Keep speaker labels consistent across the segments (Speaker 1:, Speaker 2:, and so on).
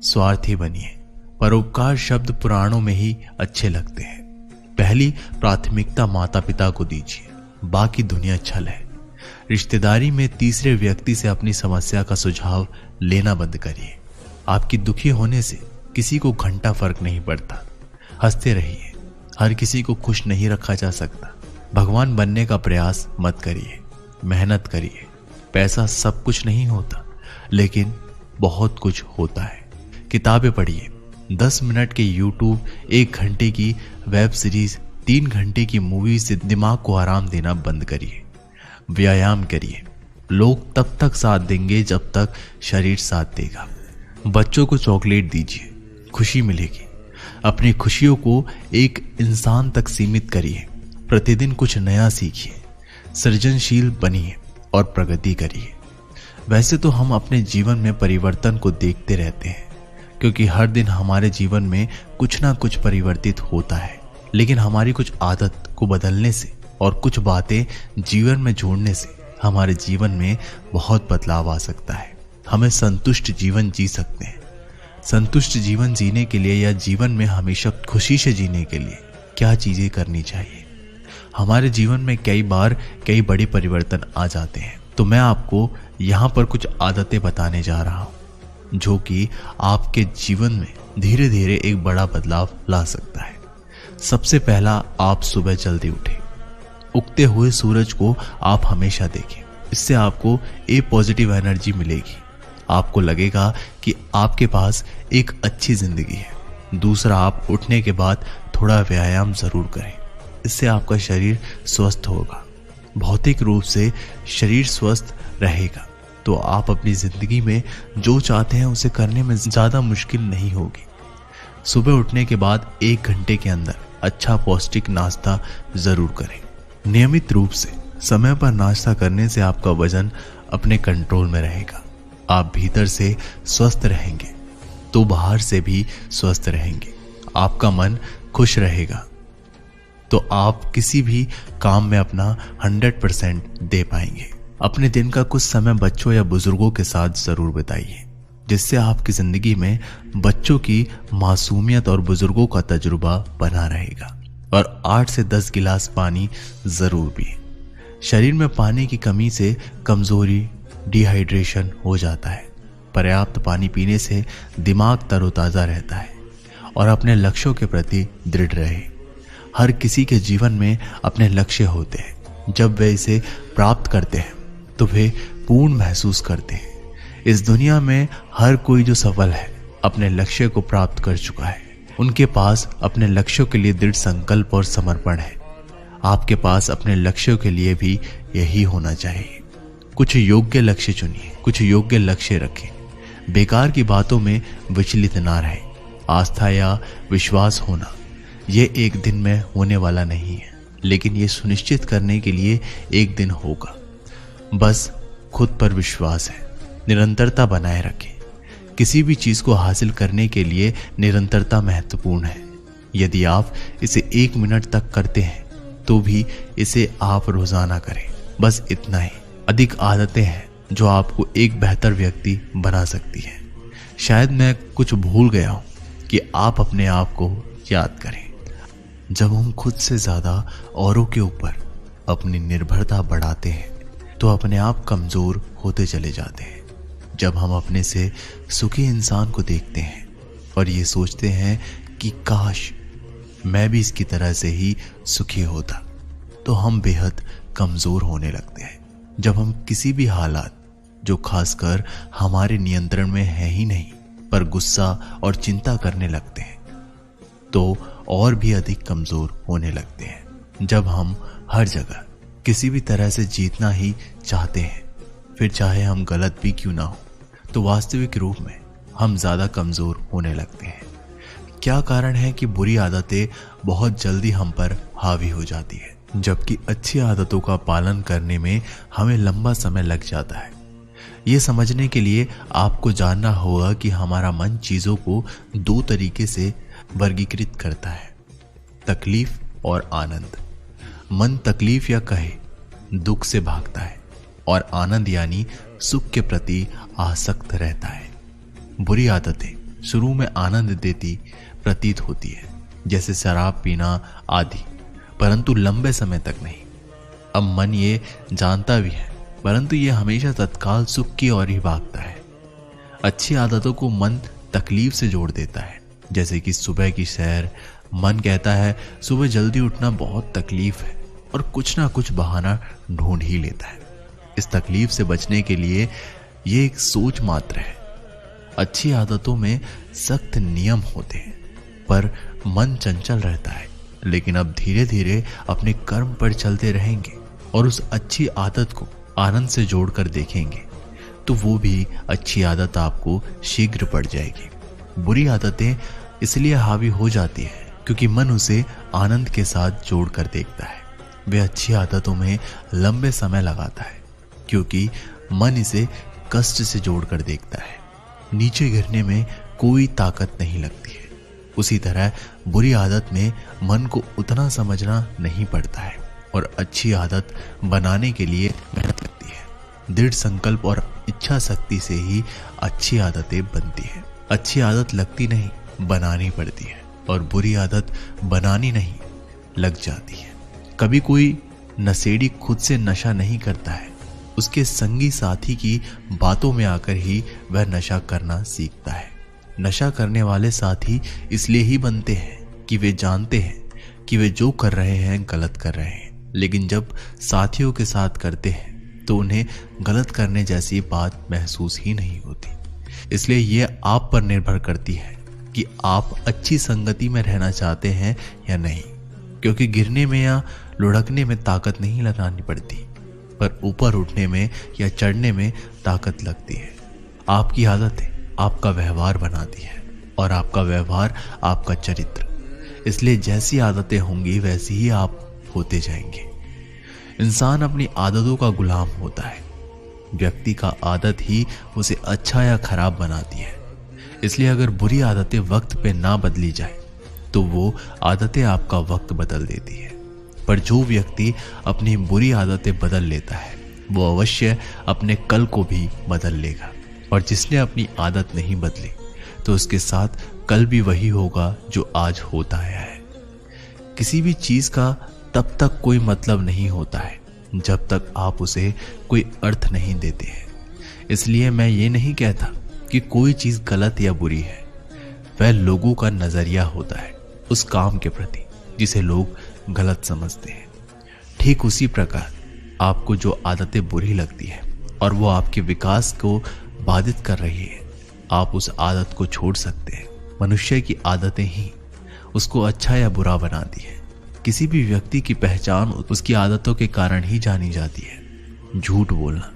Speaker 1: स्वार्थी बनिए। परोपकार शब्द पुराणों में ही अच्छे लगते हैं। पहली प्राथमिकता माता पिता को दीजिए, बाकी दुनिया छल है। रिश्तेदारी में तीसरे व्यक्ति से अपनी समस्या का सुझाव लेना बंद करिए। आपकी दुखी होने से किसी को घंटा फर्क नहीं पड़ता। हंसते रहिए, हर किसी को खुश नहीं रखा जा सकता। भगवान बनने का प्रयास मत करिए, मेहनत करिए। पैसा सब कुछ नहीं होता, लेकिन बहुत कुछ होता है। किताबें पढ़िए, 10 मिनट के यूट्यूब, 1 घंटे की वेब सीरीज, 3 घंटे की मूवी से दिमाग को आराम देना बंद करिए। व्यायाम करिए। लोग तब तक साथ देंगे जब तक शरीर साथ देगा। बच्चों को चॉकलेट दीजिए, खुशी मिलेगी। अपनी खुशियों को एक इंसान तक सीमित करिए। प्रतिदिन कुछ नया सीखिए, सृजनशील बनिए और प्रगति करिए। वैसे तो हम अपने जीवन में परिवर्तन को देखते रहते हैं, क्योंकि हर दिन हमारे जीवन में कुछ ना कुछ परिवर्तित होता है। लेकिन हमारी कुछ आदत को बदलने से और कुछ बातें जीवन में जोड़ने से हमारे जीवन में बहुत बदलाव आ सकता है। हमें संतुष्ट जीवन जी सकते हैं। संतुष्ट जीवन जीने के लिए या जीवन में हमेशा खुशी से जीने के लिए क्या चीजें करनी चाहिए? हमारे जीवन में कई बार कई बड़े परिवर्तन आ जाते हैं, तो मैं आपको यहाँ पर कुछ आदतें बताने जा रहा हूँ जो कि आपके जीवन में धीरे धीरे एक बड़ा बदलाव ला सकता है। सबसे पहला, आप सुबह जल्दी उठें। उगते हुए सूरज को आप हमेशा देखें। इससे आपको एक पॉजिटिव एनर्जी मिलेगी। आपको लगेगा कि आपके पास एक अच्छी जिंदगी है। दूसरा, आप उठने के बाद थोड़ा व्यायाम जरूर करें। इससे आपका शरीर स्वस्थ होगा। भौतिक रूप से शरीर स्वस्थ रहेगा तो आप अपनी जिंदगी में जो चाहते हैं उसे करने में ज्यादा मुश्किल नहीं होगी। सुबह उठने के बाद 1 घंटे के अंदर अच्छा पौष्टिक नाश्ता जरूर करें। नियमित रूप से समय पर नाश्ता करने से आपका वजन अपने कंट्रोल में रहेगा। आप भीतर से स्वस्थ रहेंगे तो बाहर से भी स्वस्थ रहेंगे। आपका मन खुश रहेगा तो आप किसी भी काम में अपना 100% दे पाएंगे। अपने दिन का कुछ समय बच्चों या बुजुर्गों के साथ जरूर बिताइए, जिससे आपकी जिंदगी में बच्चों की मासूमियत और बुजुर्गों का तजुर्बा बना रहेगा। और 8 से 10 गिलास पानी जरूर पिए। शरीर में पानी की कमी से कमजोरी, डिहाइड्रेशन हो जाता है। पर्याप्त पानी पीने से दिमाग तरोताजा रहता है और अपने लक्ष्यों के प्रति दृढ़ रहे। हर किसी के जीवन में अपने लक्ष्य होते हैं। जब वे इसे प्राप्त करते हैं तो वे पूर्ण महसूस करते हैं। इस दुनिया में हर कोई जो सफल है अपने लक्ष्य को प्राप्त कर चुका है। उनके पास अपने लक्ष्यों के लिए दृढ़ संकल्प और समर्पण है। आपके पास अपने लक्ष्यों के लिए भी यही होना चाहिए। कुछ योग्य लक्ष्य चुनिए, कुछ योग्य लक्ष्य रखें। बेकार की बातों में विचलित ना रहें। आस्था या विश्वास होना ये एक दिन में होने वाला नहीं है, लेकिन ये सुनिश्चित करने के लिए एक दिन होगा। बस खुद पर विश्वास है। निरंतरता बनाए रखें। किसी भी चीज को हासिल करने के लिए निरंतरता महत्वपूर्ण है। यदि आप इसे 1 मिनट तक करते हैं तो भी इसे आप रोजाना करें। बस इतना ही। अधिक आदतें हैं जो आपको एक बेहतर व्यक्ति बना सकती है। शायद मैं कुछ भूल गया हूं कि आप अपने आप को याद करें। जब हम खुद से ज्यादा औरों के ऊपर अपनी निर्भरता बढ़ाते हैं तो अपने आप कमजोर होते चले जाते हैं। जब हम अपने से सुखी इंसान को देखते हैं और ये सोचते हैं कि काश मैं भी इसकी तरह से ही सुखी होता, तो हम बेहद कमजोर होने लगते हैं। जब हम किसी भी हालात जो खासकर हमारे नियंत्रण में है ही नहीं पर गुस्सा और चिंता करने लगते हैं तो और भी अधिक कमजोर होने लगते हैं। जब हम हर जगह किसी भी तरह से जीतना ही चाहते हैं, फिर चाहे हम गलत भी क्यों ना हो, तो वास्तविक रूप में हम ज्यादा कमजोर होने लगते हैं। क्या कारण है कि बुरी आदतें बहुत जल्दी हम पर हावी हो जाती है, जबकि अच्छी आदतों का पालन करने में हमें लंबा समय लग जाता है। ये समझने के लिए आपको जानना होगा कि हमारा मन चीजों को 2 तरीके से वर्गीकृत करता है, तकलीफ और आनंद। मन तकलीफ या कहे दुख से भागता है और आनंद यानी सुख के प्रति आसक्त रहता है। बुरी आदतें शुरू में आनंद देती प्रतीत होती है, जैसे शराब पीना आदि, परंतु लंबे समय तक नहीं। अब मन ये जानता भी है, परंतु ये हमेशा तत्काल सुख की ओर ही भागता है। अच्छी आदतों को मन तकलीफ से जोड़ देता है, जैसे कि सुबह की सैर। मन कहता है सुबह जल्दी उठना बहुत तकलीफ है और कुछ ना कुछ बहाना ढूंढ ही लेता है। इस तकलीफ से बचने के लिए ये एक सोच मात्र है। अच्छी आदतों में सख्त नियम होते हैं, पर मन चंचल रहता है। लेकिन अब धीरे धीरे अपने कर्म पर चलते रहेंगे और उस अच्छी आदत को आनंद से जोड़कर देखेंगे, तो वो भी अच्छी आदत आपको शीघ्र पड़ जाएगी। बुरी आदतें इसलिए हावी हो जाती है क्योंकि मन उसे आनंद के साथ जोड़कर देखता है। वे अच्छी आदतों में लंबे समय लगाता है क्योंकि मन इसे कष्ट से जोड़कर देखता है। नीचे गिरने में कोई ताकत नहीं लगती है। उसी तरह बुरी आदत में मन को उतना समझना नहीं पड़ता है और अच्छी आदत बनाने के लिए मेहनत लगती है। दृढ़ संकल्प और इच्छा शक्ति से ही अच्छी आदतें बनती है। अच्छी आदत लगती नहीं, बनानी पड़ती है, और बुरी आदत बनानी नहीं, लग जाती है। कभी कोई नशेड़ी खुद से नशा नहीं करता है, उसके संगी साथी की बातों में आकर ही वह नशा करना सीखता है। नशा करने वाले साथी इसलिए ही बनते हैं कि वे जानते हैं कि वे जो कर रहे हैं गलत कर रहे हैं, लेकिन जब साथियों के साथ करते हैं तो उन्हें गलत करने जैसी बात महसूस ही नहीं होती। इसलिए ये आप पर निर्भर करती है कि आप अच्छी संगति में रहना चाहते हैं या नहीं, क्योंकि गिरने में या लुढ़कने में ताकत नहीं लगानी पड़ती, पर ऊपर उठने में या चढ़ने में ताकत लगती है। आपकी आदतें आपका व्यवहार बनाती है और आपका व्यवहार आपका चरित्र। इसलिए जैसी आदतें होंगी वैसी ही आप होते जाएंगे। इंसान अपनी आदतों का गुलाम होता है। व्यक्ति का आदत ही उसे अच्छा या खराब बनाती है। इसलिए अगर बुरी आदतें वक्त पे ना बदली जाए तो वो आदतें आपका वक्त बदल देती है। पर जो व्यक्ति अपनी बुरी आदतें बदल लेता है वो अवश्य अपने कल को भी बदल लेगा, और जिसने अपनी आदत नहीं बदली तो उसके साथ कल भी वही होगा जो आज होता आया है। किसी भी चीज का तब तक कोई मतलब नहीं होता है जब तक आप उसे कोई अर्थ नहीं देते हैं। इसलिए मैं ये नहीं कहता कि कोई चीज गलत या बुरी है, वह लोगों का नजरिया होता है उस काम के प्रति जिसे लोग गलत समझते हैं। ठीक उसी प्रकार आपको जो आदतें बुरी लगती है और वो आपके विकास को बाधित कर रही है, आप उस आदत को छोड़ सकते हैं। मनुष्य की आदतें ही उसको अच्छा या बुरा बनाती है। किसी भी व्यक्ति की पहचान उसकी आदतों के कारण ही जानी जाती है। झूठ बोलना,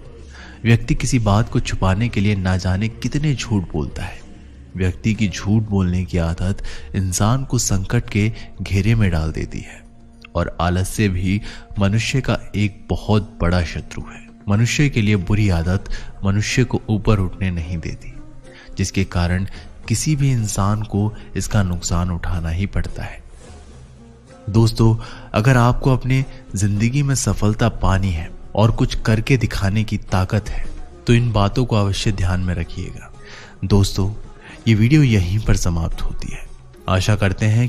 Speaker 1: व्यक्ति किसी बात को छुपाने के लिए ना जाने कितने झूठ बोलता है। व्यक्ति की झूठ बोलने की आदत इंसान को संकट के घेरे में डाल देती है, और आलस्य भी मनुष्य का एक बहुत बड़ा शत्रु है। मनुष्य के लिए बुरी आदत मनुष्य को ऊपर उठने नहीं देती, जिसके कारण किसी भी इंसान को इसका नुकसान उठाना ही पड़ता है। दोस्तों, अगर आपको अपने जिंदगी में सफलता पानी है और कुछ करके दिखाने की ताकत है तो इन बातों को अवश्य ध्यान में रखिएगा। दोस्तों, ये वीडियो यहीं पर समाप्त होती है। आशा करते हैं